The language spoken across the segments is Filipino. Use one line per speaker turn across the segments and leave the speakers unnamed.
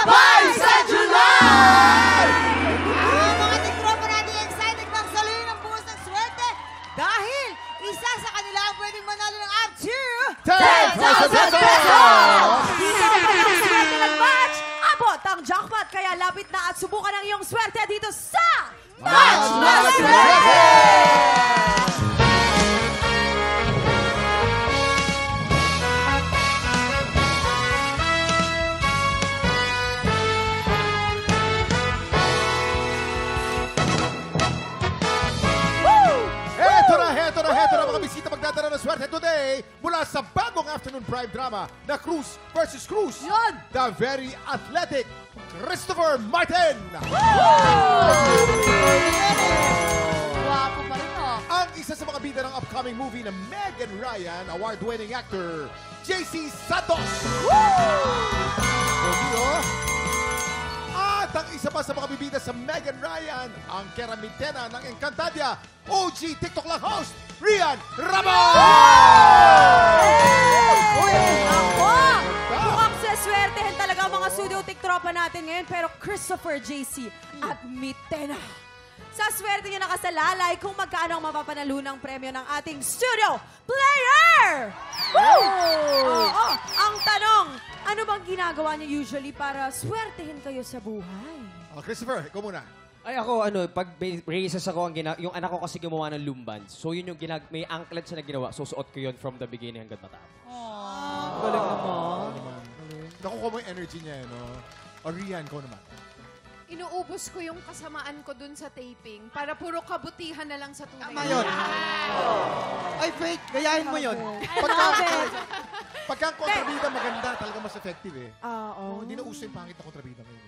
Sabay sa July!
Mga tiktropa natin excited magsaluhin ng buhos ng swerte dahil isa sa kanila ang pwedeng manalo ng up to
10,000 pesos!
Dito ang swerte ng match. Abot ang jackpot kaya lapit na at subukan ang iyong swerte dito sa
Match na Swerte! Heto na mga bisita magdadala ng swerte today mula sa bagong afternoon prime drama na Cruz versus Cruz.
Yun!
The very athletic Christopher Martin!
Wapo pa rin
Ang isa sa mga bida ng upcoming movie na Megan Ryan, award-winning actor, JC Santos! At ang isa pa sa mga bibida sa Megan Ryan, ang keramitena ng Encantadia, OG TikTok lang host, Rian Ramon!
Uy, ako! Mukhang seswertehin talaga ang mga studio tiktropa natin ngayon, pero Christopher JC at Mitena. Sa swerte niyo nakasalalay kung magkano ang mapapanalunang premyo ng ating studio player! Oo! Ang tanong, ano bang ginagawa niyo usually para swertehin kayo sa buhay?
Christopher, ikaw muna.
Ay ako, pag races ako, yung anak ko kasi gumawa ng lumban. So yun yung may anklet siya na ginawa. So suot ko yun from the beginning hanggang matapos.
Galing naman.
Nakuha mo yung energy niya, no? O Rian, ikaw naman.
Inuubos ko yung kasamaan ko dun sa taping para puro kabutihan na lang sa tunay.
Tama yun. Ay, fake. Gayahin mo yun.
Pagka ang kontrabida maganda, talaga mas effective eh.
Oo.
Hindi na uso yung pangit na kontrabida ngayon.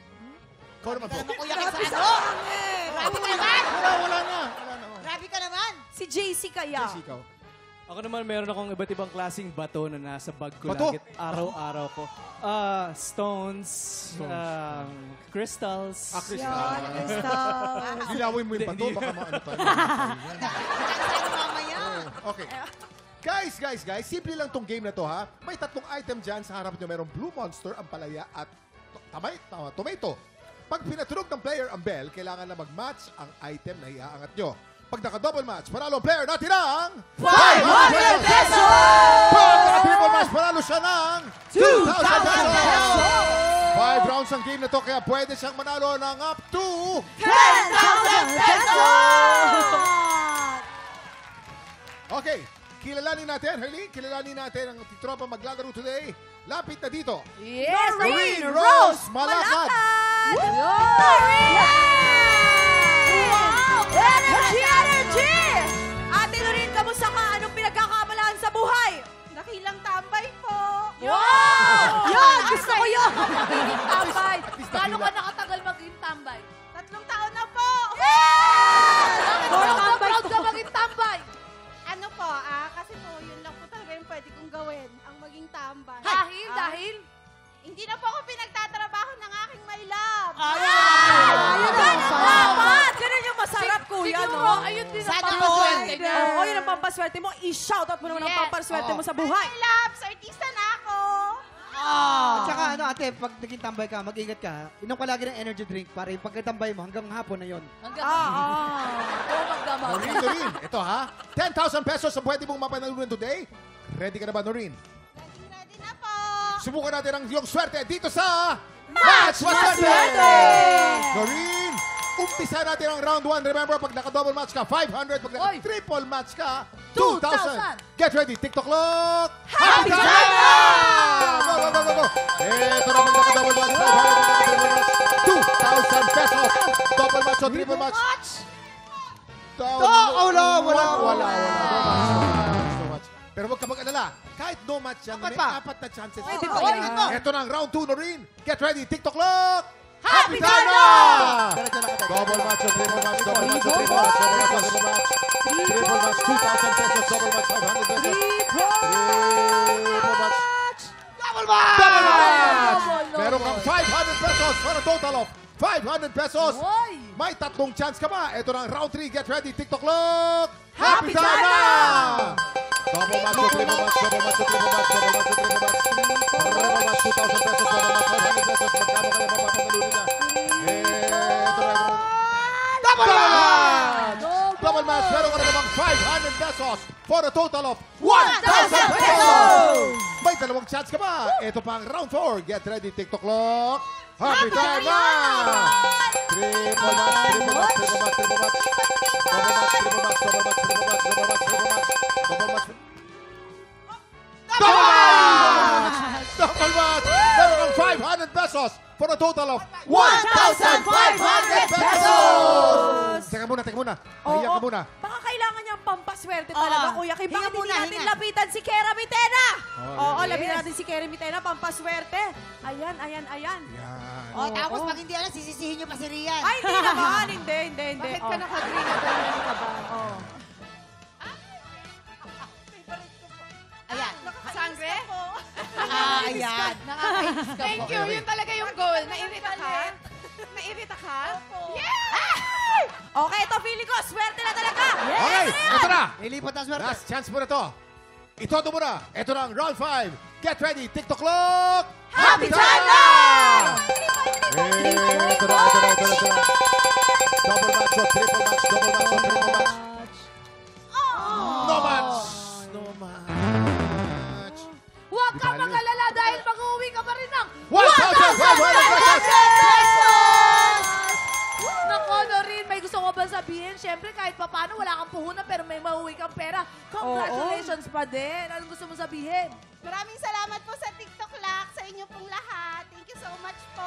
Ikaw naman po.
Kuya ka sa ano? Grabe ka naman!
Wala na.
Grabe ka naman!
Si JC kaya?
Yes, ikaw.
Ako naman, meron akong iba't ibang klaseng bato na nasa bag ko
Bato?
lagi araw-araw ko. Stones, crystals.
Crystal.
Yan, Crystal.
Dilawin mo yung bato, baka maano tayo.
Mamaya!
Okay. Guys, simple lang tong game na to ha. May tatlong item dyan sa harap nyo. Merong Blue Monster, ampalaya at tomato. Pag pinatunog ng player ang bell, kailangan na mag-match ang item na iaangat nyo. Pag naka-double match, panalo ang player natin ng
500 pesos!
Pag naka-triple match, panalo siya ng 2,000 pesos! 5 rounds ang game na to, kaya pwede siyang manalo ng up to
10,000 pesos!
Okay, kilalanin natin, kilalanin natin ang tropa maglalaro today. Lapit na dito.
Yes,
Noreen Rose Malakad!
Noreen! Wow! Energy! Ate Noreen, kamusta ka? Anong pinagkakaabalahan sa buhay?
Nakilang tambay po.
Wow! Yan! Gusto ko yun!
Magiging tambay.
Gano'n ka
nakatagal maging tambay? 3 taon na po.
Proud
ka maging tambay.
Ano po, kasi po, yun lang po talaga yung pwede kong gawin, ang maging tambay.
Dahil?
Hindi na po ako pinagtatrabaho ng aking my love.
Dapat! Ganun yung masarap, kuya, no?
Ayun din
Sana
ang
all.
pampaswerte niya.
Oo, yun ang pampaswerte mo. I-shoutout mo naman ang
Yes.
pampaswerte mo sa buhay.
My loves, artista na ako.
At saka ate, pag naging tambay ka, mag-ingat ka. Inom ka lagi ng energy drink para yung pagkatambay mo hanggang hapon na yun.
Noreen, ito ha. 10,000 pesos ang pwede mong mapanalunan today. Ready ka na ba, Noreen?
Ready na po.
Subukan natin ang iyong swerte dito sa
Match na Swerte!
Noreen, umpisa natin ang round 1. Remember, pag naka-double match ka, 500. Pag naka-triple match ka, 2,000. Get ready. TikTok lock. Happy time na! Go. Ito na pag naka-double match, 500. 2,000 pesos. Double match o triple match. Wala. No match. Pero huwag ka mag-alala. Kahit no match yan, may 4 na chances. Ito na ang round 2, Noreen. Get ready. TikTok lock. Happy time na! Double match o triple match. Double match o triple match. Double match o triple match. Triple match, 2,000 pesos. Double match, 500 pesos. Triple match. Double match! Meron kang 500 pesos for a total of 500 pesos. May 3 chance ka ba? Ito na ang round 3. Get ready. TikTok lock. Happy time na! Double match, triple match, double match, triple match, double match, triple match. Triple match, 2,000 pesos, double match, 100 pesos. Magkano kayo mapapagalunin na? Ito na. Double match! Double match, meron ka na namang 500 pesos for a total of 1,000 pesos! May dalawang chance ka ba? Ito pa ang round 4. Get ready, TikTok clock. Happy time na! Triple match, triple match, triple match, triple match. Double match, triple match, double match, triple match, double match, triple match. Double match. Double match! Double match! Meron kang 500 pesos for a total of 1,500 pesos! Teka muna. Pahiya ka muna.
Baka kailangan niyang pampaswerte talaga, Kuya Kim. Bakit hindi natin
hinga.
lapitan si Kera Mitena? Oo,
yes.
lapitan natin si Kera Mitena, pampaswerte. Ayan.
Yan.
Tapos pag hindi alam, sisisihin niyo pa si Rian.
Ay, hindi naman. Hindi.
Bakit ka naka-green na ganyan ka ba?
Oh.
Ayan.
Sangre?
Ayan.
Nakakainis ka. Thank you. Yun talaga yung goal. Nairita ka? Nairita ka? Yeah!
Okay, ito feeling ko. Swerte na talaga.
Okay, ito na.
Ilipat ang swerte.
Last chance mo na to. Itodo mo na. Ito na ang round 5. Get ready, TikTok clock.
Happy time na!
Ito na. Double match o triple match, double match o triple match. No match.
Huwag ka
Di bali.
mag-alala dahil mag-uwi ka pa rin ng
1,500 pesos!
Nako, Noreen, may gusto ko ba sabihin? Siyempre, kahit paano, wala kang puhunan pero may mauwi kang pera. Congratulations pa din. Anong gusto mo sabihin?
Maraming salamat po sa TikTok Lock, sa inyo pong lahat. Thank you so much po.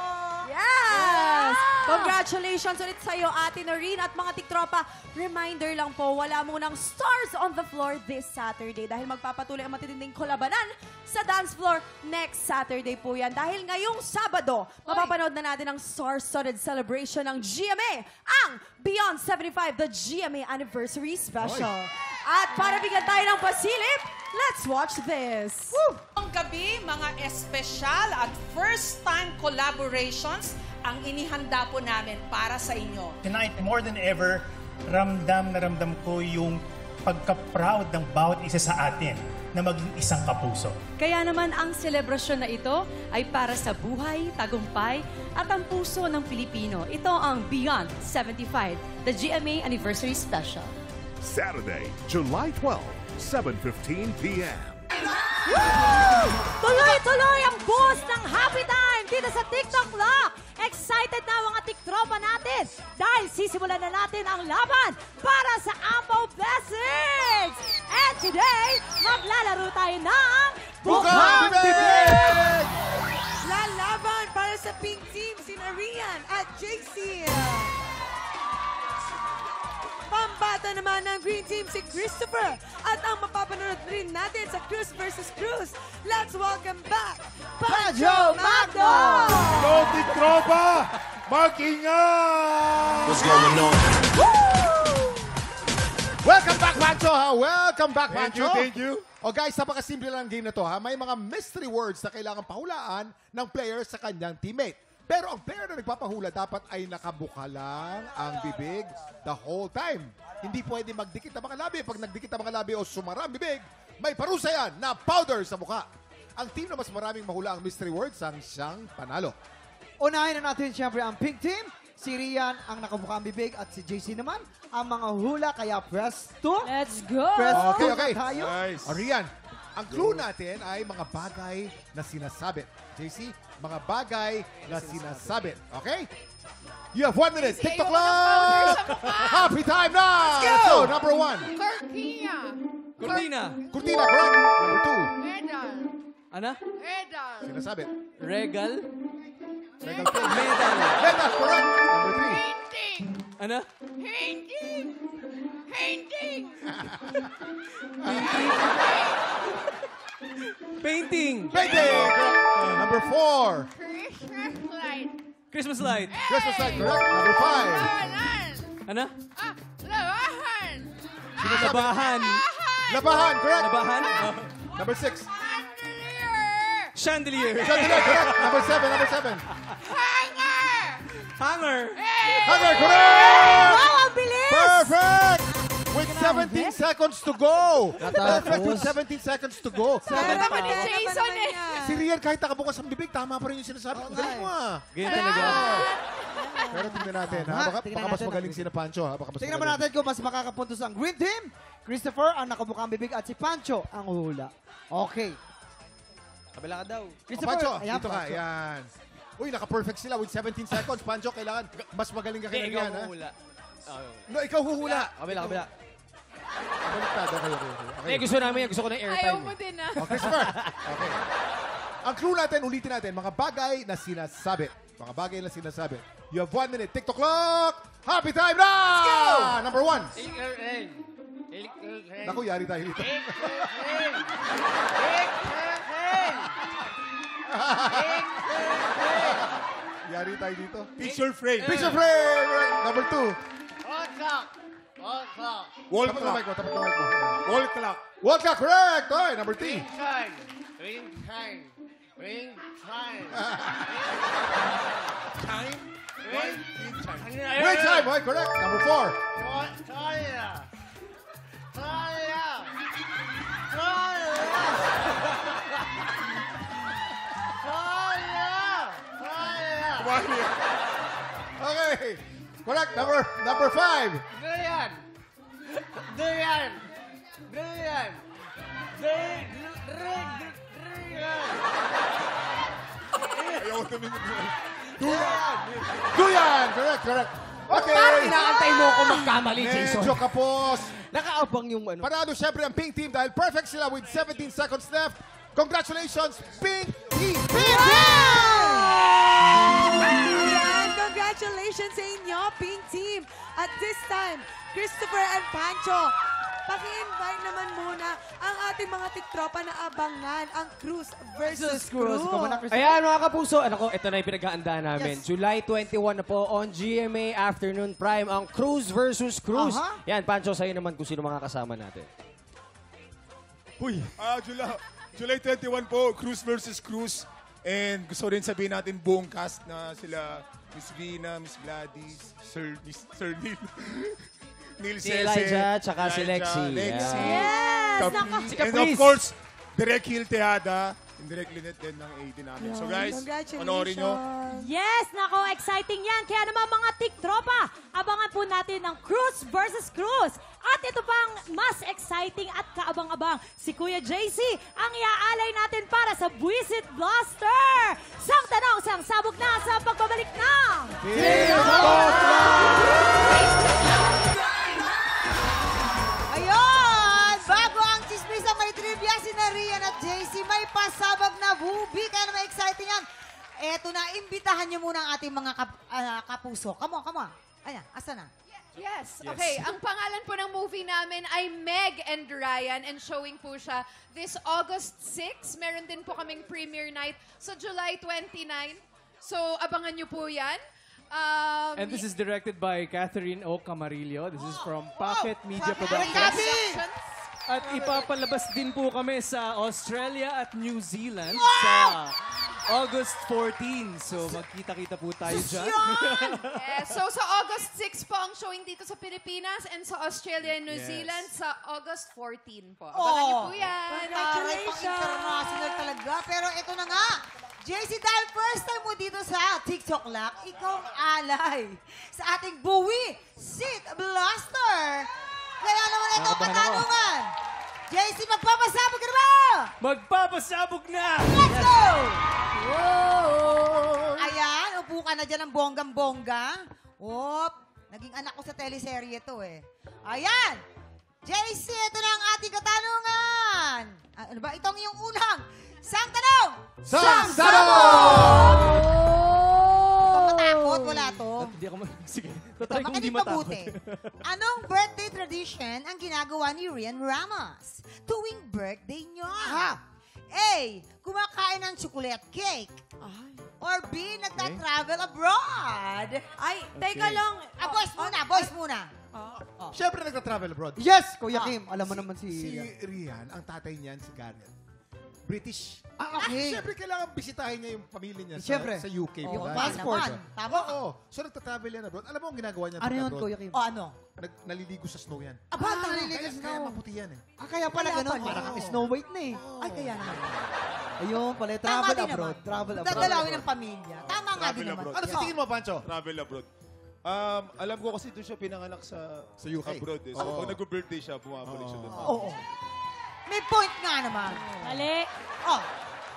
Yes! Congratulations ulit sa'yo, Ate Noreen at mga tiktropa. Reminder lang po, wala munang stars on the floor this Saturday dahil magpapatuloy ang matitinding kolabanan sa dance floor next Saturday po yan. Dahil ngayong Sabado, mapapanood na natin ang star-studded celebration ng GMA, ang Beyond 75, the GMA Anniversary Special. At para bigyan tayo ng pasilip, let's watch this.
Ang gabi, mga espesyal at first-time collaborations ang inihanda po namin para sa inyo.
Tonight, more than ever, ramdam na ramdam ko yung pagka-proud ng bawat isa sa atin na maging isang kapuso.
Kaya naman ang selebrasyon na ito ay para sa buhay, tagumpay at ang puso ng Pilipino. Ito ang Beyond 75, the GMA Anniversary Special.
Saturday, July 12, 7:15 p.m.
Tuloy-tuloy ang boost ng Happy Time dito sa TikTok Lock. Excited na mga tiktropa natin dahil sisimulan na natin ang laban para sa Ampo Blessings. And today, maglalaro tayo ng
Bukang Bibig!
Lalaban para sa Pink Team si Rian at JC. Pambata naman ng Green Team si Christopher. At ang mapapanood rin natin sa Cruz vs. Cruz. Let's welcome back, Pancho Magno!
Go, tiktropa! Mag-ingat!
What's going on?
Welcome back, Pancho! Ha? Welcome back, Pancho!
Thank you.
O guys, napakasimple lang ang game na to. Ha? May mga mystery words na kailangan pahulaan ng player sa kanyang teammate. Pero ang player na nagpapahula dapat ay nakabuka lang ang bibig the whole time. Hindi pwede magdikit ang mga labi. Pag nagdikit ang mga labi o sumara ang bibig, may parusa yan na powder sa mukha. Ang team na mas maraming mahula ang mystery words ang siyang panalo.
Unahin na natin siyempre ang Pink Team. Si Rian ang nakabuka ang bibig at si JC naman ang mga hula. Kaya press 2.
Let's go!
Press 2
Okay.
tayo.
O Rian, ang clue natin ay mga bagay na sinasabit. JC, mga bagay na sinasabit. Okay? You have 1 minute. TikTok clock! Happy time now! Let's go! Number 1.
Cortina.
Cortina.
Cortina, correct. Number 2.
Medal.
Ano?
Medal.
Sinasabit.
Regal.
Regal pin.
Medal.
Medal, correct. Number 3.
Painting.
Ano?
Painting. Painting.
Painting.
Painting! Number 4.
Christmas light.
Christmas light.
Christmas light, correct. Number 5.
Labahan.
Ano?
Labahan.
Labahan.
Labahan, correct.
Labahan. Oh.
Number 6.
Chandelier.
Chandelier, correct. Number 7.
Hanger.
Hanger.
Hanger, correct!
Wow, ang bilis!
Perfect! With 17 seconds to go. Perfect with 17 seconds to go.
Sabi naman ni Jason eh.
Si Rian, kahit nakabukas ang bibig, tama pa rin yung sinasabi. Galing mo ah.
Ganyan talaga.
Pero tingnan natin, ha? Baka mas magaling si Pancho, ha? Baka mas
Tingnan mo natin kung mas makakapuntos ang Green Team. Christopher, ang nakabukang bibig, at si Pancho, ang uhula. Okay.
Kabila ka daw.
Christopher,
Pancho,
ayan,
dito ka.
Pancho.
Yan. Uy, naka-perfect sila with 17 seconds. Pancho, kailangan mas magaling ka kay Rian, ha? No, ikaw huhula.
Kabila.
Baliktado kayo.
Eh, gusto namin yan. Gusto ko ng airtime.
Ayaw mo din ah.
Oh, Christopher. Okay. Ang clue natin, ulitin natin, mga bagay na sinasabi. Mga bagay na sinasabi. You have 1 minute. TikTok clock! Happy time na! Let's go! Number 1. Naku, yari tayo dito. Yari tayo dito.
Picture frame.
Picture frame! Number 2.
Wall clock.
Tapat na mic mo, tapat na mic mo.
Wall clock.
Wall clock, correct! Okay, number 3.
Ring time. Ring time.
Wait time, okay, correct. Number 4. Okay, correct. Number 5. Duyan! Correct. Okay.
Parang inaantay mo ako magkamali, Jason.
Medyo kapos.
Nakaabang yung ano.
Panalo syempre ang Pink Team dahil perfect sila with 17 seconds left. Congratulations, Pink Team!
Ayan, congratulations sa inyo, Pink Team. At this time, Christopher and Pancho, paki-invite naman muna ang ating mga tiktropa na abangan ang Cruz versus Cruz.
Ayan mga kapuso, ito na yung pinag-aandaan namin. Yes. July 21 na po on GMA Afternoon Prime ang Cruz versus Cruz. Yan, Pancho, sa'yo naman kung sino mga kasama natin.
Uy, July 21 po, Cruz versus Cruz. And gusto rin sabihin natin buong cast na sila Miss Rina, Miss Gladys, Sir Neil. Neil
Si Elijah, tsaka si Lexi.
Lexi.
Yes!
Caprice. And of course, Direk Hil Tejada, and Direk Linet din ng AD namin. So guys, panoorin nyo.
Yes, nako, exciting yan. Kaya naman mga tiktropa, abangan po natin ng Cruz versus Cruz. At ito pang mas exciting at kaabang-abang, si Kuya JC ang iaalay natin para sa Buisit Blaster. Sang tanong, sang sabog na sa pagbabalik ng
Ayun! Bago ang chismisang may trivia, si Rian at JC may pasabog na bubi. Kaya naman exciting yan. Eto na, imbitahan niyo muna ang ating mga kapuso. Come on. Ayan, asa na?
Yes. Okay, ang pangalan po ng movie namin ay Meg and Ryan and showing po siya this August 6. Meron din po kaming premiere night sa July 29. So, abangan niyo po yan.
And this is directed by Catherine O. Camarillo. This is from Pocket Media Productions. At ipapalabas din po kami sa Australia at New Zealand sa August 14. So magkita-kita po tayo dyan.
Yes. So sa August 6 po ang showing dito sa Pilipinas and sa Australia and New Zealand sa August 14 po. Abangan niyo po yan.
Congratulations! International talaga. Pero ito na nga. JC, dahil first time mo dito sa TikTok Lock, ikaw ang alay sa ating Buwi Seat Blaster. Kaya naman ito ang katanungan. JC, magpapasabog ka na ba?
Magpapasabog na!
Let's go! Whoa! Ayan, upo ka na dyan ng bonggang-bongga. Naging anak ko sa teleserye to eh. Ayan! JC, ito na ang ating katanungan. Ano ba? Itong yung unang sang tanong!
Sang tanong!
Matakot, wala to.
Hindi ako sige. Tatry kong hindi
matakot.
matakot.
Anong birthday tradition ang ginagawa ni Rian Ramos tuwing birthday niyo? A. Kumakain ng chocolate cake. Or B. Nagta-travel abroad.
Ay, teka lang.
Boys muna.
Siyempre nagta-travel abroad.
Yes, Kuya Kim. Alam mo naman
Si Rian, ang tatay niyan si Garrett. British.
Okay.
Siyempre, kailangan bisitahin niya yung pamilya niya
Siyempre.
sa UK.
Yung
diba?
passport.
Tama.
Oo. So, nagta-travel yan abroad. Alam mo ang ginagawa niya?
Ano yun,
abroad?
Kuya Kim?
O ano?
Naliligo sa snow yan.
Naliligo
Kaya,
sa
kaya
snow.
maputi yan eh.
Kaya pala
Kaya
ganun.
pala.
Parang kang Snow White na eh.
Ay, kaya naman.
Ayun pala,
Tama
travel
din
abroad.
naman.
Travel abroad.
Dadalawin ng pamilya. Tama nga
Travel
din naman.
abroad.
Ano sa tingin mo, Pancho?
Travel abroad. Alam ko kasi doon siya pinanganak sa
UK.
abroad. Eh. So,
Oo.
pag nag-birthday siya, bumabalik siya doon.
Oo. May point nga naman.
Mali.
Oh.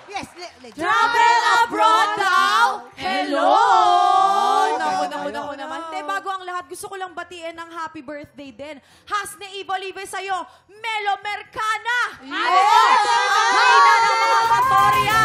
Yes,
Travel abroad daw! Hello!
Oh,
Naku naman. Te, bago ang lahat, gusto ko lang batiin ng happy birthday din. Hasne Ibolive sa'yo, Melo Mercana! Hayna ng mga Katorya!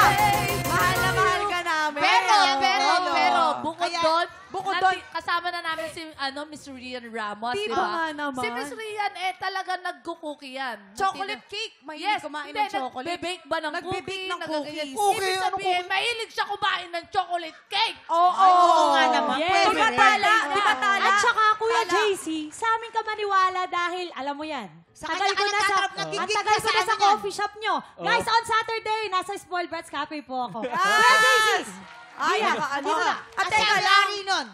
Mahal na mahal ka namin.
Pero, bukod doon,
kasama na namin si Miss Rian Ramos,
Di
di
ba
ba?
nga naman?
Si Miss Rian, talaga nag-cookie yan.
Chocolate cake. Mahilig kumain ng chocolate.
Nagbe-bake ba ng
Nagbe-bake
cookie?
ng cookies.
Ibig sabihin, mahilig siya kumain ng chocolate cake.
Oo nga naman.
Yes.
Pwede
Di ba
rin.
tala?
Di ba tala?
At saka, Kuya
Tala.
JC, sa amin ka maniwala dahil, alam mo yan,
Sa
tagal
kanya
ko
ka
na sa,
nagtatrap,
ang
nagigig
tagal
ka
ko
sa
na sa
amin yan.
coffee shop nyo. Guys, on Saturday, nasa Spoiled Brats Cafe po ako. Kuya JC,
Ay,
Dito
nakaano.
na.
At
Kasi
teka
ang
lang.
lari nun.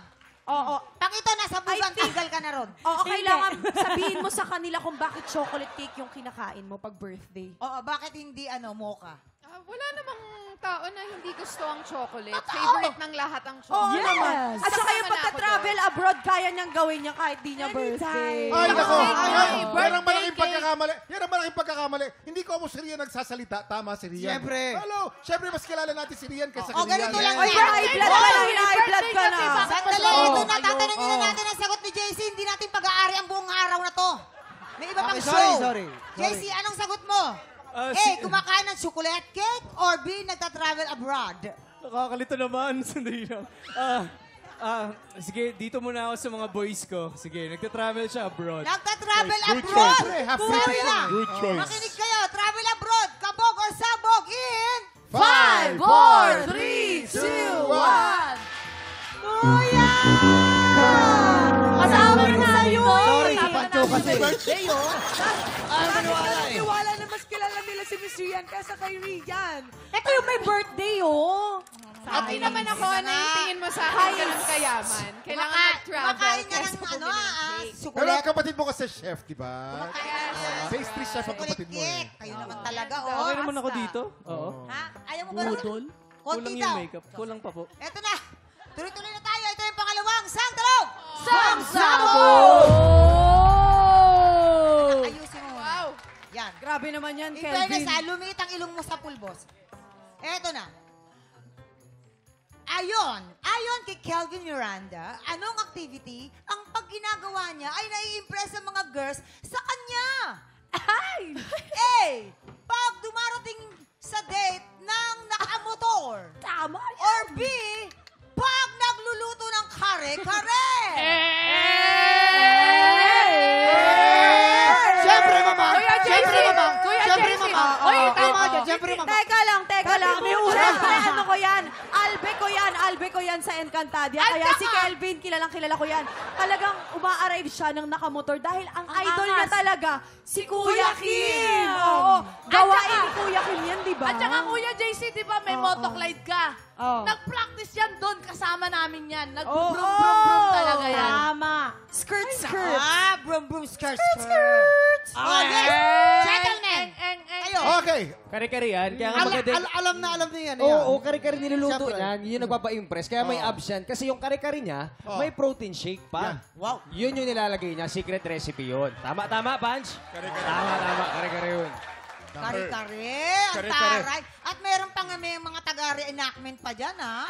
Oo.
Pag ito nasa buwan, tanggal ka na ron.
Oo, kailangan sabihin mo sa kanila kung bakit chocolate cake yung kinakain mo pag birthday.
Oo, bakit hindi mocha?
Wala namang tao na hindi gusto ang chocolate. Favorite ng lahat ang
Oo
chocolate.
naman. At saka
Kasama
yung
na ako
pagka-travel abroad, kaya niyang gawin niya kahit di niya birthday.
Ay, nako.
birthday
Yan ang malaking
cake.
pagkakamali. Yan ang malaking pagkakamali. Hindi ko si Rian nagsasalita. Tama si Rian.
Siyempre.
Hello. Siyempre, mas kilala natin si Rian kaysa
Oh,
kay Rian.
ganito lang
Ay,
yan.
high blood ka na, high blood ka na.
Sandali, ito na. Tatanungin na natin ang sagot ni JC. Hindi natin pag-aari ang buong araw na to. May iba pang
Okay,
show.
sorry.
JC, anong sagot mo? A, kumakain ng chocolate cake or B, nagta-travel abroad?
Nakakalito naman. Sandali lang. Sige, dito muna ako sa mga boys ko. Sige, nagta-travel siya abroad.
Nagta-travel
Good
abroad!
choice. Half
Sabi
British
na.
yan.
Good choice.
Makinig kayo, travel abroad, kabog or sabog in
5, 4, 3, 2, 1.
Kuya!
kasama na tayo.
Sorry, si Pancho kasi.
Birthday, oh.
maniwala eh.
Maniwala na mas kilala nila si Miss Rian kaysa kay Rian.
Ito yung may birthday, oh.
Okay naman ako. Ano yung tingin mo sa akin ganun kayaman? Kailangan mag-travel.
Kumakain ka ng
kaysa bumili ng cake.
Pero
sukulit.
ang kapatid mo kasi chef, di ba? Pastry chef ang kapatid mo eh.
Kayo naman talaga, oh.
Okay naman ako dito. Oo.
Ha? Ayaw mo ba naman?
Budol.
Konti
Kulang
daw.
yung makeup. Kulang pa po.
Eto na. Tuloy-tuloy na tayo. Ito yung pangalawang sang talong. Ayusin mo. Wow. Yan.
Grabe naman yan,
In
Kelvin.
fairness, lumiit ang ilong mo sa pulbos. Eto na. Ayon kay Kelvin Miranda, anong activity ang pag ginagawa niya ay nai-impress ang mga girls sa kanya? Ay! A. Pag dumarating sa date ng nakamotor.
Tama
Or B. Pag nagluluto ng kare-kare.
Siyempre, mama.
Kuya
Siyempre,
JC.
mama.
Kuya
Siyempre,
JC.
mama.
Oy,
Tama dyan. Siyempre, mama.
Teka lang. May uras na ano ko yan. Albe ko yan sa Encantadia. Kaya si Kelvin, kilala ko yan. Talagang uma-arrive siya ng nakamotor dahil ang idol niya talaga, si Kuya Kim. Oo. Gawain ni Kuya Kim yan, di ba?
At saka Kuya JC, di ba may motoglide ka?
Oo.
Nag-practice yan doon, kasama namin yan.
Oo.
Nag-brum-brum-brum talaga yan.
Tama.
Skirt.
Brum-brum, skirt.
Ah,
yes. Gentlemen. Kayo.
Okay.
Kare-kare yan. Kaya nga maganda.
Alam na niya yan.
Oo, kare-kare niluluto
Siyempre.
niyan. Yun yung nagpapa-impress. Kaya may abs yan. Kasi yung kare-kare niya, may protein shake pa.
Wow.
Yun yung nilalagay niya. Secret recipe yun. Tama, Punch? Tama. Kare-kare yun.
Kare-kare. Ang
Kare-kare.
taray. At meron pa nga may mga taga-reenactment pa dyan, ha?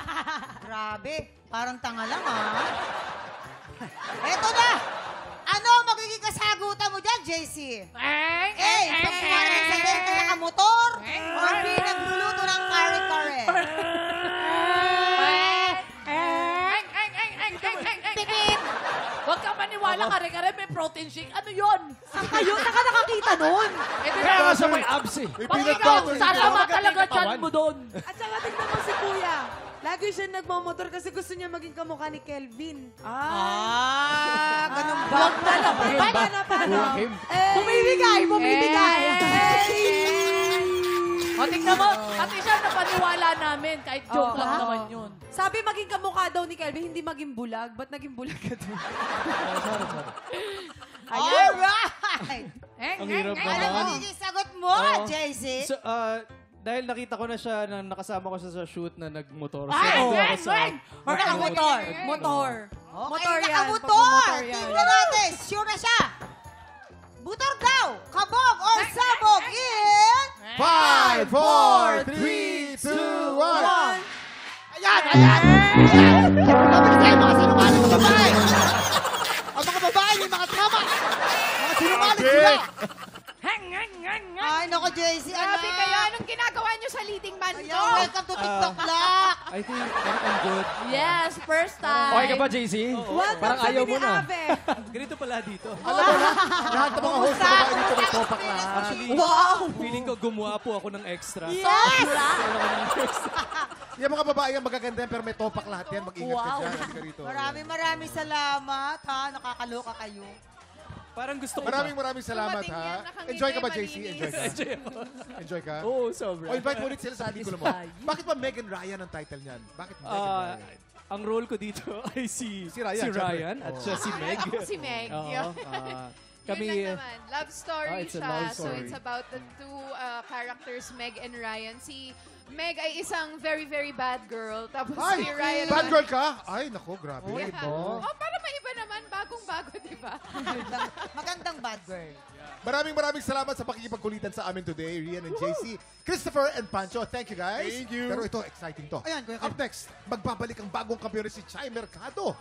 Grabe. Parang tanga lang, ha? Eto na. Ano ang magiging kasagutan mo dyan, JC? A. Pag kumarating sa date na nakamotor. Or B. Nagluluto ng kare-kare.
Pipit! Huwag ka maniwala, kare-kare may protein shake. Ano yun?
Saan kayo? Saka nakakita nun?
Kaya nga siya may abs eh.
Pag ikaw, sasama talaga dyan mo doon.
At saka tignan mo si Kuya. Lagi siya nagmamotor kasi gusto niya maging kamukha ni Kelvin.
Ganun ba?
Wag na lang. Paano?
Kim.
Bumibigay.
O, tingnan mo. Pati siya napaniwala namin. Kahit joke lang naman yun.
Sabi maging kamukha daw ni Kelvin, hindi maging bulag. Ba't naging bulag ka doon?
Alright!
Ang hirap
Ano
naman.
magiging sagot mo, JC?
So, dahil nakita ko na siya, na nakasama ko siya sa shoot na nagmotor.
Ay,
nandun ako sa-
Or motor. Motor.
Okay,
Motor yan.
nakamotor!
Pagmumotor yan.
Tingnan natin, sure na siya! Butor daw! Kabog or sabog in...
5, 4, 3, 2, 1.
Ayan! Sabi kayo, mga sinungaling na babae! Ang mga babae, may mga tama! Mga sinungaling sila!
Ay, naku, JC,
Grabe kayo. Anong ginagawa nyo sa leading man ko?
Welcome to TikTok Lock!
I think I'm good.
Yes, first time.
Okay ka ba, JC? Parang ayaw mo na.
Ganito pala dito.
Alam mo na, lahat ng mga host na babae dito may topak na.
Actually, feeling ko gumawa po ako ng extra.
Yes!
Yung mga babae ang magaganda yan, pero may topak lahat yan. Mag-ingat ka dyan. Halika rito.
Maraming salamat, ha? Nakakaloka kayo.
Parang gusto ko
Maraming salamat,
Dumating
ha?
yan, nakangiti,
Enjoy ka ba, JC?
malinis.
Enjoy ka? Enjoy ka?
Oo, sobra.
O, invite mo ulit sila sa adikulo mo. Bakit ba Meg and Ryan ang title niyan? Bakit Meg and Ryan?
Ang role ko dito ay si
Ryan,
Ryan at siya si Meg.
Ako si Meg.
Oo, kami,
Yun lang naman. Love story
it's a
siya.
love
So
story.
it's about the two characters, Meg and Ryan. Si Meg ay isang very, very bad girl. Tapos
Ay,
si Ryan
bad
naman-
girl ka? Ay, nako, grabe.
Yeah. Oh, para maiba naman. Bagong-bago, di ba?
Magandang bad girl.
Maraming salamat sa pakikipagkulitan sa amin today, Rian and JC, Christopher and Pancho. Thank you, guys.
Thank you.
Pero ito, exciting to.
Ayan, Kuya
Up next, magbabalik ang bagong kampiyon si Chai Mercado.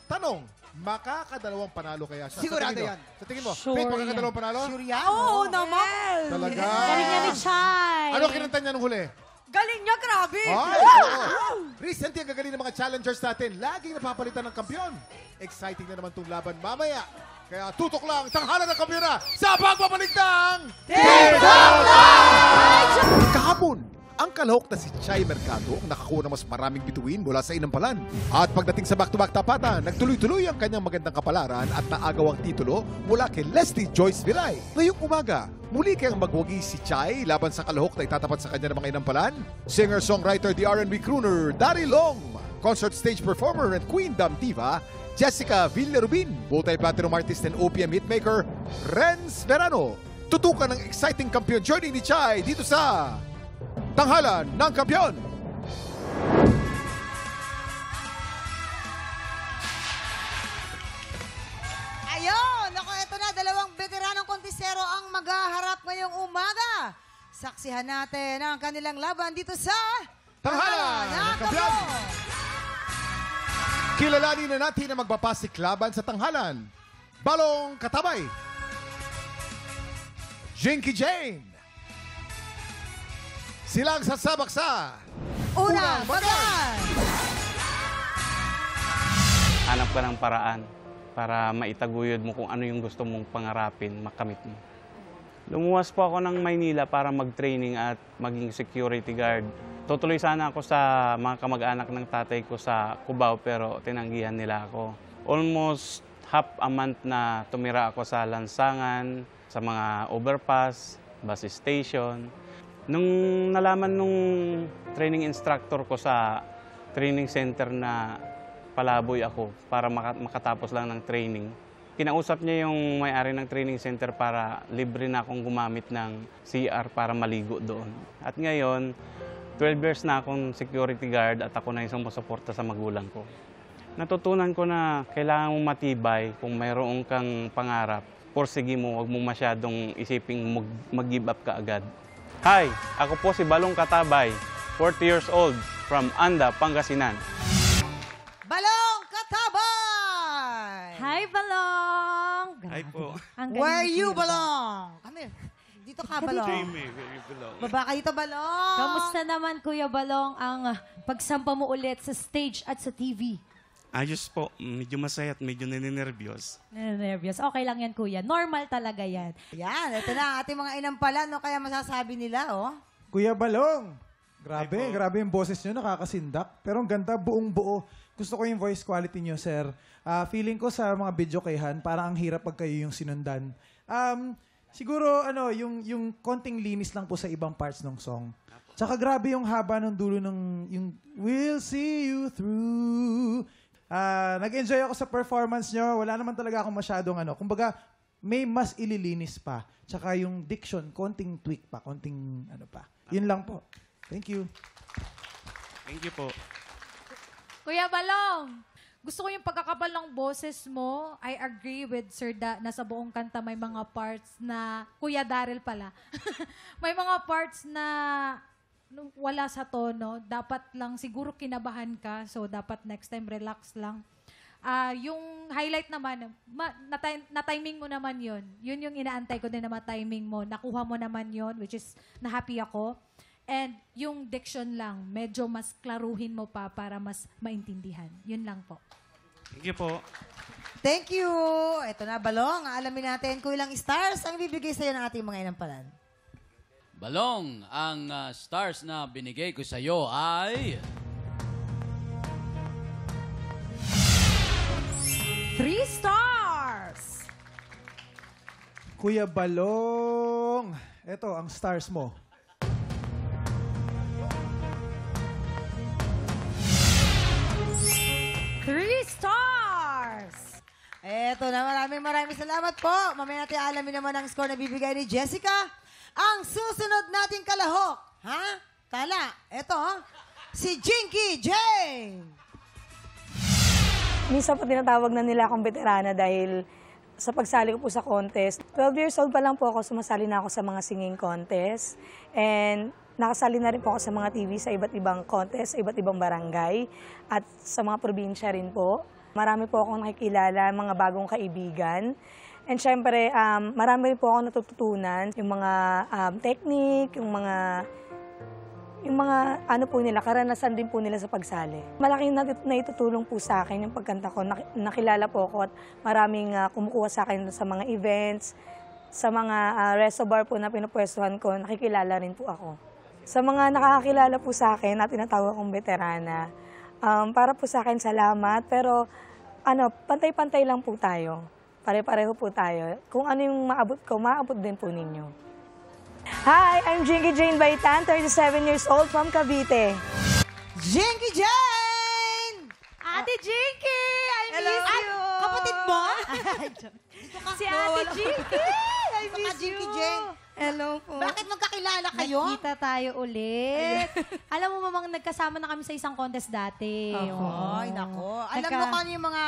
Tanong, makakadalawang panalo kaya siya?
Sigurado
Sa tingin mo?
yan.
Sa tingin mo,
Sure
Faith, makakadalawang panalo?
Sure yan?
Oo naman.
Talaga?
Galing niya ni Chai.
Ano kinanta niya nung huli?
Galing niya, grabe.
Ay, oo. Recently, ang gagaling ng mga challengers natin, laging napapalitan ng kampiyon. Exciting na naman itong laban mamaya. Kaya tutok lang, tanghalan ng kampiyon na sa pagbabalik ng TikTok Live! Kahapon, ang kalahok na si Chai Mercado ang nakakuha ng mas maraming bituin mula sa inampalan. At pagdating sa back-to-back tapatan, nagtuloy-tuloy ang kanyang magandang kapalaran at naagaw ang titulo mula kay Leslie Joyce Vilay. Ngayong umaga, muli kayang magwagi si Chai laban sa kalahok na itatapat sa kanya ng mga inampalan. Singer-songwriter, the R&B crooner, Dari Long, concert stage performer and Queen Dam Diva, Jessica Villarubin, multi-platinum artist and OPM hitmaker, Renz Verano. Tutukan ng exciting kampiyon journey ni Chai dito sa Tanghalan ng Kampiyon.
Ayun! Ako, eto na, dalawang veteranong kontisero ang maghaharap ngayong umaga. Saksihan natin ang kanilang laban dito sa
Tanghalan ng Kampiyon. Kilalanin na natin ang magbapasik laban sa Tanghalan. Balong Katabay, Jinky Jane. Silang sasabak sa
Unang Bagan!
Hanap ka ng paraan para maitaguyod mo kung ano yung gusto mong pangarapin, makamit mo. Lumuwas po ako ng Maynila para mag-training at maging security guard. Tutuloy sana ako sa mga kamag-anak ng tatay ko sa Cubao pero tinanggihan nila ako. Almost half a month na tumira ako sa lansangan, sa mga overpass, bus station. Nung nalaman nung training instructor ko sa training center na palaboy ako para makatapos lang ng training, kinausap niya yung may-ari ng training center para libre na akong gumamit ng CR para maligo doon. At ngayon, 12 years na akong security guard at ako na yung sumusuporta sa magulang ko. Natutunan ko na kailangan mong matibay kung mayroon kang pangarap. Porsige mo, huwag mong masyadong isiping mag-give up ka agad. Hi, ako po si Balong Katabay, 40 years old, from Anda, Pangasinan.
Balong Katabay!
Hi, Balong!
Hi po.
Where you belong? Kami. Dito ka, Balong.
Jamie, where you belong?
Baba kayo to, Balong.
Kamusta naman, Kuya Balong, ang pagsampa mo ulit sa stage at sa TV?
Ayos po. Medyo masaya at medyo nininervyos.
Nervous. Okay lang yan, Kuya. Normal talaga yan.
Yan, ito na ang ating mga inampala. No? Kaya masasabi nila, oh.
Kuya Balong, grabe yung boses nyo, nakakasindak. Pero ang ganda, buong buo. Gusto ko yung voice quality nyo, sir. Feeling ko sa mga video kayhan, parang ang hirap pag kayo yung sinundan. Siguro, yung konting linis lang po sa ibang parts ng song. Tsaka grabe yung haba ng dulo ng yung We'll see you through. Nag-enjoy ako sa performance nyo. Wala naman talaga akong masyadong kumbaga, may mas ililinis pa. Tsaka yung diction, konting tweak pa, konting pa. Yun lang po. Thank you.
Thank you po.
Kuya Balong, gusto ko yung pagkakapal ng boses mo. I agree with Sir Da na sa buong kanta may mga parts na, Kuya Daryl pala, may mga parts na wala sa tono. Dapat lang siguro kinabahan ka. So, dapat next time relax lang. Yung highlight naman, na-timing mo naman yun. Yun yung inaantay ko din na ma-timing mo. Nakuha mo naman yun, which is na-happy ako. And yung diction lang, medyo mas klaruhin mo pa para mas maintindihan. Yun lang po.
Thank you po.
Thank you. Ito na, Balong. Alamin natin kung ilang stars ang bibigay sa'yo ng ating mga inampalan.
Balong, ang stars na binigay ko sa iyo ay
3 stars!
Kuya Balong, eto ang stars mo.
3 stars!
Eto na, maraming salamat po. Mamaya natin alamin naman ang score na bibigay ni Jessica. Ang susunod nating kalahok. Ha? Tala. Eto, si Jinky Jane.
Minsan po tinatawag na nila akong veterana dahil sa pagsali ko po sa contest. 12 years old pa lang po ako, sumasali na ako sa mga singing contest. And nakasali na rin po ako sa mga TV sa iba't ibang contest, sa iba't ibang barangay at sa mga probinsya rin po. Marami po akong nakikilala, mga bagong kaibigan. And syempre, marami rin po ako natututunan. Yung mga technique, yung mga ano po nila, karanasan din po nila sa pagsali. Malaking naitutulong po sa akin yung pagkanta ko. Nakilala po ako at maraming kumukuha sa akin sa mga events, sa mga resto bar po na pinupwestuhan ko, nakikilala rin po ako. Sa mga nakakakilala po sa akin na tinatawag akong veterana, para po sa akin salamat, pero pantay-pantay lang po tayo. Pare-pareho po tayo. Kung ano yung maabot ko, maabot din po ninyo. Hi, I'm Jinky Jane Baitan, 37 years old from Cavite.
Jinky Jane!
Ate Jinky! I
Hello.
miss you!
Kapatid mo?
Si Ate Jinky! I miss
Jinky
you!
Jane.
Hello po.
Bakit magkakilala kayo?
Nagkita tayo ulit. Alam mo, mamang nagkasama na kami sa isang contest dati.
Ay, nako. Alam mo kung ano yung mga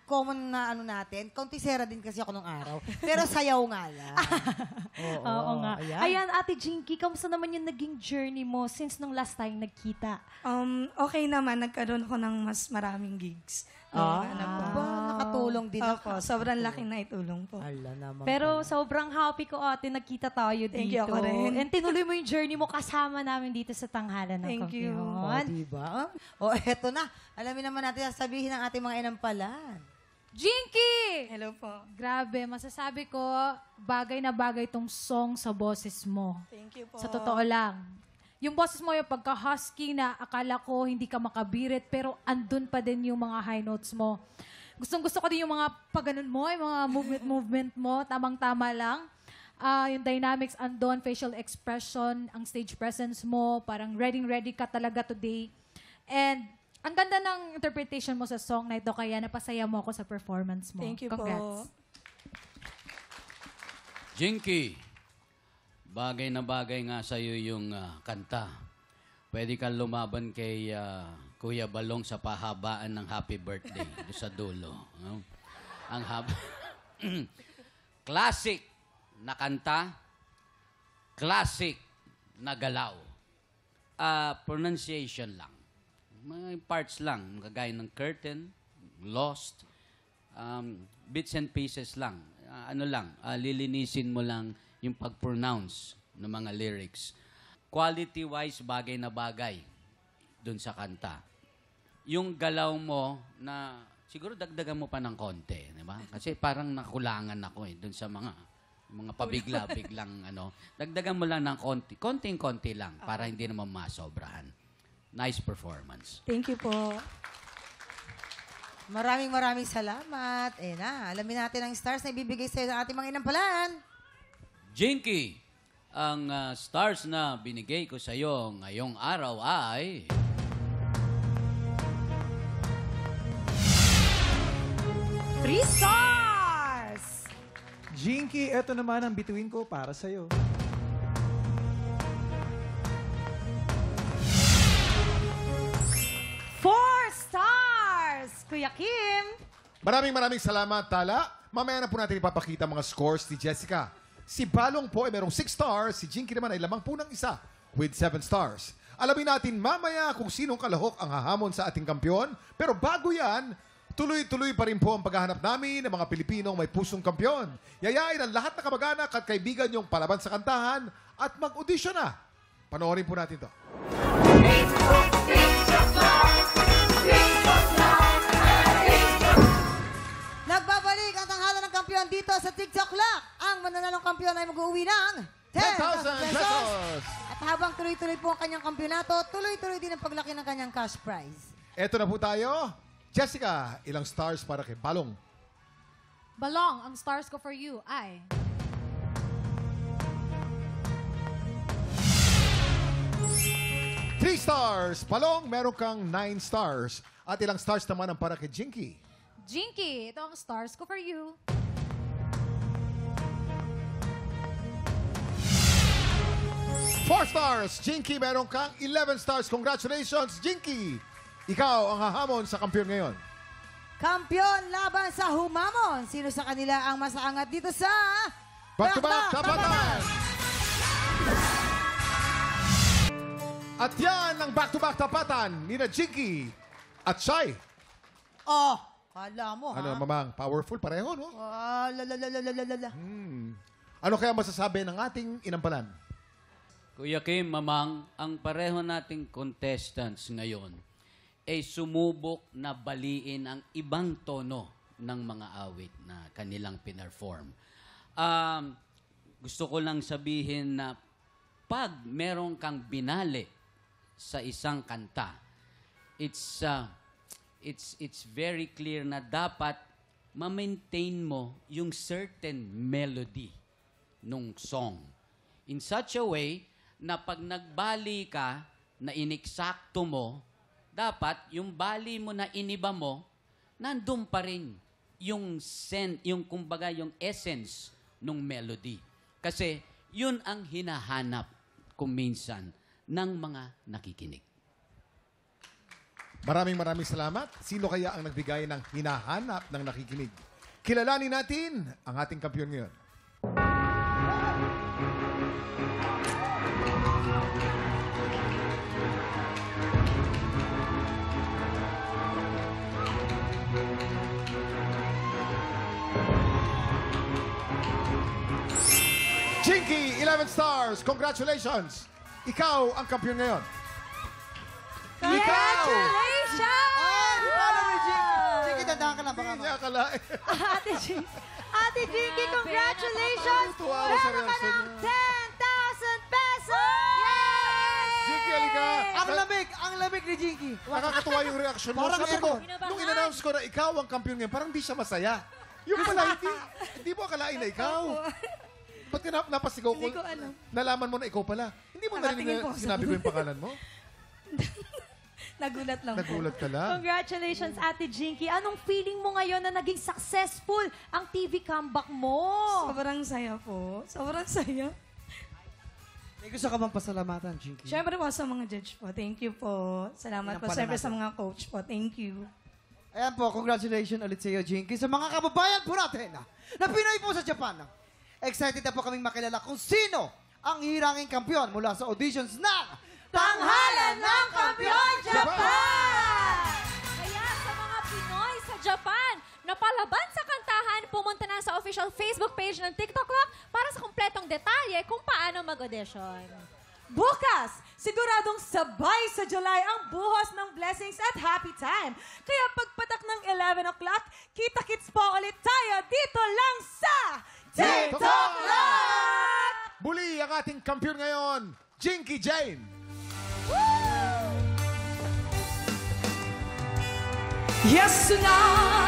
common na natin? Kauntisera din kasi ako nung araw. Pero sayaw nga lang.
Oo nga. Ayan, Ate Jinky, kamusta naman yung naging journey mo since nung last time nagkita?
Okay naman, nagkaroon ako ng mas maraming gigs.
Nakatulong din
ako. Sobrang laking naitulong po.
Pero sobrang happy ko, ate, nagkita tayo dito.
Thank you, ako rin.
And tinuloy mo yung journey mo kasama namin dito sa tanghalan ng
Thank you.
Kampiyon.
Diba? Eto na. Alamin naman natin sasabihin ng ating mga inampalan.
Jinky!
Hello po.
Grabe, masasabi ko, bagay na bagay tong song sa boses mo.
Thank you po.
Sa totoo lang. Yung boses mo, yung pagka-husky na akala ko hindi ka makabirit, pero andun pa din yung mga high notes mo. Gustong-gusto ko din yung mga pagganon mo, yung mga movement mo, tamang-tama lang. Yung dynamics andun, facial expression, ang stage presence mo, parang ready ka talaga today. And ang ganda ng interpretation mo sa song na ito, kaya napasaya mo ako sa performance mo.
Thank you
Congrats.
po.
Jinky, bagay na bagay nga sa'yo yung kanta. Pwede kang lumaban kay Kuya Balong sa pahabaan ng happy birthday do sa dulo. No? Ang haba. Classic na kanta, classic na galaw. Pronunciation lang. Mga parts lang, kagaya ng curtain, lost, bits and pieces lang. Lilinisin mo lang yung pag-pronounce ng mga lyrics. Quality-wise, bagay na bagay dun sa kanta. Yung galaw mo na siguro dagdagan mo pa ng konti, di ba? Kasi parang nakulangan ako dun sa mga pabigla-biglang Dagdagan mo lang ng konti. Konting-konti lang para hindi naman masobrahan. Nice performance.
Thank you po.
Maraming salamat. Alamin natin ang stars na ibibigay sa'yo ng ating mga inampalan.
Jinky, ang stars na binigay ko sa'yo ngayong araw ay...
3 stars!
Jinky, eto naman ang bituin ko para sa'yo.
4 stars! Kuya Kim.
Maraming salamat, Tala. Mamaya na po natin ipapakita mga scores ni Jessica. Si Balong po ay merong 6 stars, si Jinky naman ay lamang po ng isa with 7 stars. Alamin natin mamaya kung sinong kalahok ang hahamon sa ating kampyon. Pero bago yan, tuloy-tuloy pa rin po ang paghahanap namin ng mga Pilipinong may pusong kampyon. Yayain ang lahat na kamag-anak at kaibigan yung palaban sa kantahan at mag-audition na. Panoorin po natin to.
Nagbabalik ang tanghalan ng kampiyon dito sa TikTok Lock. Ang mananalong kampiyon ay mag-uwi ng 10,000 pesos. At habang tuloy-tuloy po ang kanyang kampyonato, tuloy-tuloy din ang paglaki ng kanyang cash prize.
Eto na po tayo. Jessica, ilang stars para kay Balong?
Balong, ang stars ko for you ay...
3 stars. Balong, meron kang 9 stars. At ilang stars naman ang para kay Jinky?
Jinky, ito ang stars ko for you.
4 stars. Jinky, meron kang 11 stars. Congratulations, Jinky. Ikaw ang hahamon sa kampiyon ngayon.
Kampiyon laban sa humamon. Sino sa kanila ang masaangat dito sa...
Back-to-back tapatan! At yan ang back-to-back tapatan ni na Jinky at Shai.
Oh, kala mo,
Ano,
ha?
mamang, powerful pareho, no?
Lalalalalalala.
Ano kaya masasabi ng ating inampalan?
Kuya Kim, Mamang, ang pareho nating contestants ngayon ay sumubok na baliin ang ibang tono ng mga awit na kanilang pinerform. Gusto ko lang sabihin na pag meron kang binali sa isang kanta, it's very clear na dapat ma-maintain mo yung certain melody nung song. In such a way na pag nagbali ka, na iniksakto mo, dapat yung bali mo na iniba mo, nandun pa rin yung kumbaga yung essence ng melody. Kasi yun ang hinahanap kung minsan ng mga nakikinig.
Maraming salamat. Sino kaya ang nagbigay ng hinahanap ng nakikinig? Kilalanin natin ang ating kampiyon ngayon. Jinky, 11 stars. Congratulations. Ikaw ang kampiyon ngayon.
Congratulations!
Jinky, dandahan ka lang. Baka
Hindi niya akalain.
Ate Jinky, congratulations!
Tuwa ako sa
Meron ka
reaction
ng 10,000 pesos!
Jinky, halika.
Ang lamig ni Jinky.
Nakakatuwa yung reaction mo.
Parang
Sabi ko,
aircon.
nung in-announce ko na ikaw ang kampiyon ngayon, parang di siya masaya. Yung pala, hindi mo akalain na ikaw. Ba't ka napasigaw ko?
Hindi ko alam.
Nalaman mo na ikaw pala. Hindi mo narinig na sinabi ko yung pangalan mo?
Nagulat lang
Nagulat
po.
ka lang.
Congratulations, Ate Jinky. Anong feeling mo ngayon na naging successful ang TV comeback mo?
Sobrang saya po. Sobrang saya.
May gusto ka bang pasalamatan, Jinky?
Siyempre po sa mga judge po. Thank you po. Salamat po. Siyempre sa mga coach po. Thank you.
Ayan po, congratulations ulit sa iyo, Jinky. Sa mga kababayan po natin na Pinoy po sa Japan. Excited na po kaming makilala kung sino ang hiranging kampiyon mula sa auditions ng
Tanghalan ng Kampiyon Japan!
Kaya sa mga Pinoy sa Japan, napalaban sa kantahan, pumunta na sa official Facebook page ng TikTok Lock para sa kumpletong detalye kung paano mag-audition.
Bukas, siguradong sabay sa July ang buhos ng blessings at happy time. Kaya pagpatak ng 11 o'clock, kita-kits po ulit tayo dito lang sa TikTok Lock!
Muli ang ating kampiyon ngayon, Jinky Jane.
Yes, tonight.